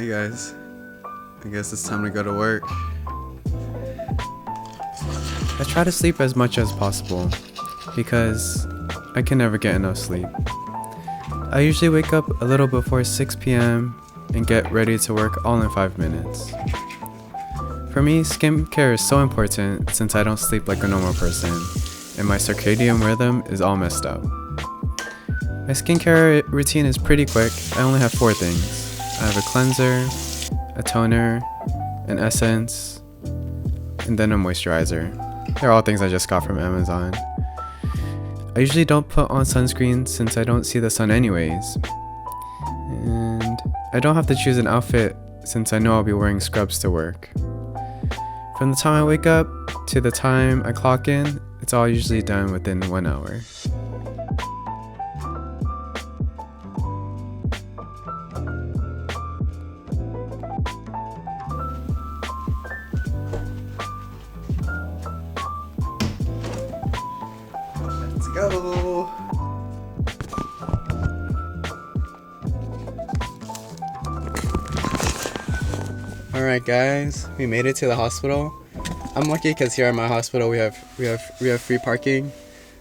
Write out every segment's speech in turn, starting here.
Hey guys, I guess it's time to go to work. I try to sleep as much as possible because I can never get enough sleep. I usually wake up a little before 6 p.m. and get ready to work all in 5 minutes. For me, skincare is so important since I don't sleep like a normal person and my circadian rhythm is all messed up. My skincare routine is pretty quick. I only have 4 things. I have a cleanser, a toner, an essence, and then a moisturizer. They're all things I just got from Amazon. I usually don't put on sunscreen since I don't see the sun anyways. And I don't have to choose an outfit since I know I'll be wearing scrubs to work. From the time I wake up to the time I clock in, it's all usually done within 1 hour. Let's go! Alright guys, we made it to the hospital. I'm lucky because here at my hospital we have free parking.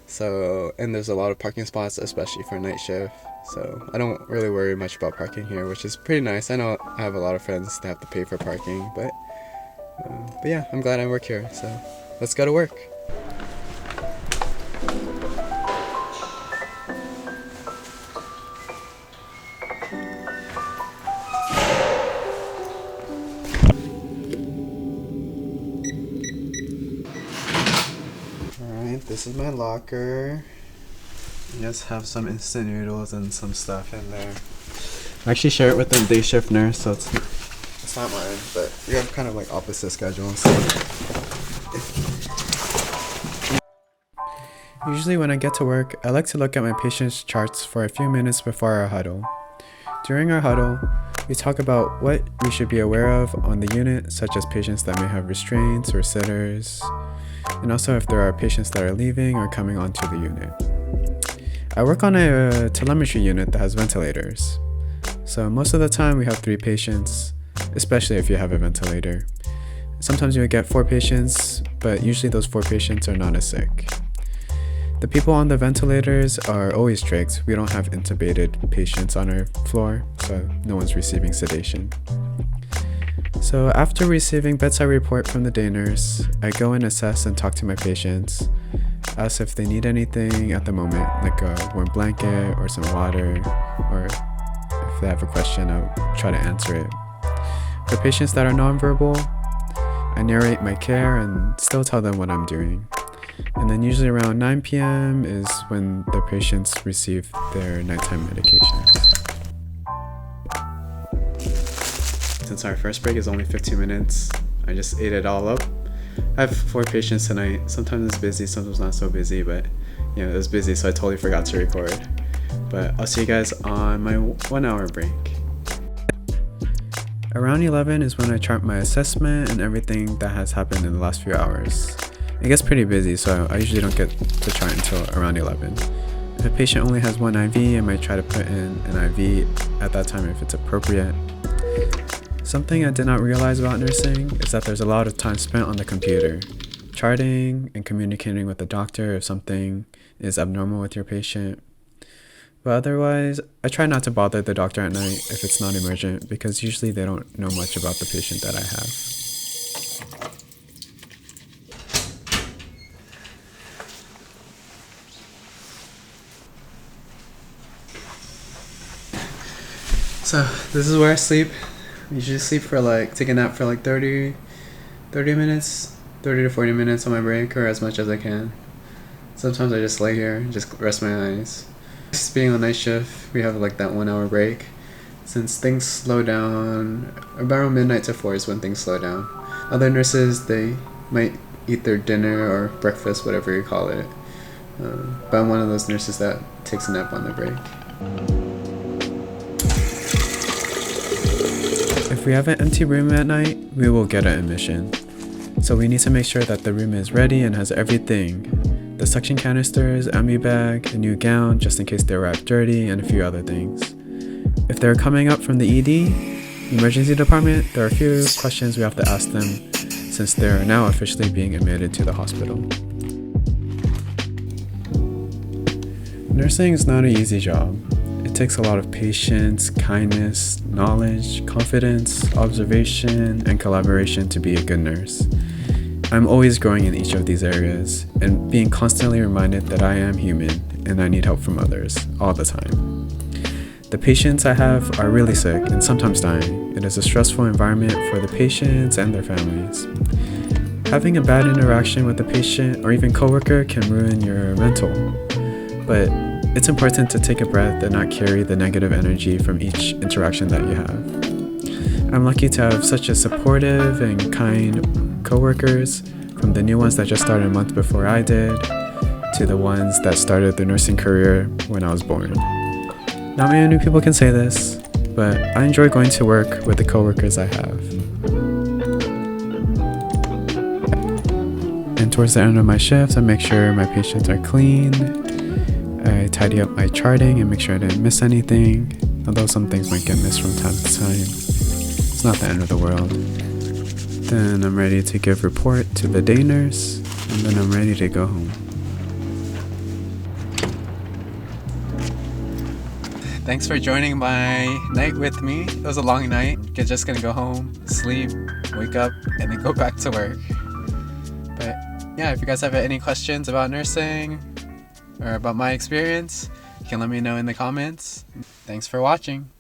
So, and there's a lot of parking spots, especially for night shift. So I don't really worry much about parking here, which is pretty nice. I know I have a lot of friends that have to pay for parking, but yeah, I'm glad I work here. So let's go to work. Alright, this is my locker. I just have some instant noodles and some stuff in there. I actually share it with the day shift nurse, so it's not mine, but we have kind of like opposite schedules. Usually when I get to work, I like to look at my patient's charts for a few minutes before our huddle. During our huddle, we talk about what we should be aware of on the unit, such as patients that may have restraints or sitters, and also if there are patients that are leaving or coming onto the unit. I work on a telemetry unit that has ventilators. So most of the time we have 3 patients, especially if you have a ventilator. Sometimes you would get 4 patients, but usually those 4 patients are not as sick. The people on the ventilators are always trached. We don't have intubated patients on our floor, so no one's receiving sedation. So after receiving bedside report from the day nurse, I go and assess and talk to my patients, ask if they need anything at the moment, like a warm blanket or some water, or if they have a question, I'll try to answer it. For patients that are nonverbal, I narrate my care and still tell them what I'm doing. And then usually around 9 p.m. is when the patients receive their nighttime medications. Since our first break is only 15 minutes, I just ate it all up. I have 4 patients tonight. Sometimes it's busy, sometimes not so busy, but you know, it was busy, so I totally forgot to record. But I'll see you guys on my 1 hour break. Around 11 is when I chart my assessment and everything that has happened in the last few hours. It gets pretty busy, so I usually don't get the chart until around 11. If a patient only has 1 IV, I might try to put in an IV at that time if it's appropriate. Something I did not realize about nursing is that there's a lot of time spent on the computer, charting and communicating with the doctor if something is abnormal with your patient. But otherwise, I try not to bother the doctor at night if it's not emergent because usually they don't know much about the patient that I have. So this is where I sleep. I usually sleep for take a nap for 30 minutes, 30 to 40 minutes on my break, or as much as I can. Sometimes I just lay here and just rest my eyes. Just being on night shift, we have that 1 hour break. Since things slow down, about midnight to 4 is when things slow down. Other nurses, they might eat their dinner or breakfast, whatever you call it. But I'm one of those nurses that takes a nap on their break. If we have an empty room at night, we will get an admission. So we need to make sure that the room is ready and has everything. The suction canisters, ambu bag, a new gown just in case they arrive dirty, and a few other things. If they're coming up from the ED, Emergency department, there are a few questions we have to ask them since they're now officially being admitted to the hospital. Nursing is not an easy job. It takes a lot of patience, kindness, knowledge, confidence, observation, and collaboration to be a good nurse. I'm always growing in each of these areas and being constantly reminded that I am human and I need help from others all the time. The patients I have are really sick and sometimes dying. It is a stressful environment for the patients and their families. Having a bad interaction with a patient or even coworker can ruin your mental, but it's important to take a breath and not carry the negative energy from each interaction that you have. I'm lucky to have such a supportive and kind coworkers, from the new ones that just started a month before I did, to the ones that started their nursing career when I was born. Not many people can say this, but I enjoy going to work with the coworkers I have. And towards the end of my shift, I make sure my patients are clean. I tidy up my charting and make sure I didn't miss anything, although some things might get missed from time to time. It's not the end of the world. Then I'm ready to give report to the day nurse, and then I'm ready to go home. Thanks for joining my night with me. It was a long night. Just gonna go home, sleep, wake up, and then go back to work. But yeah, if you guys have any questions about nursing or about my experience, you can let me know in the comments. Thanks for watching.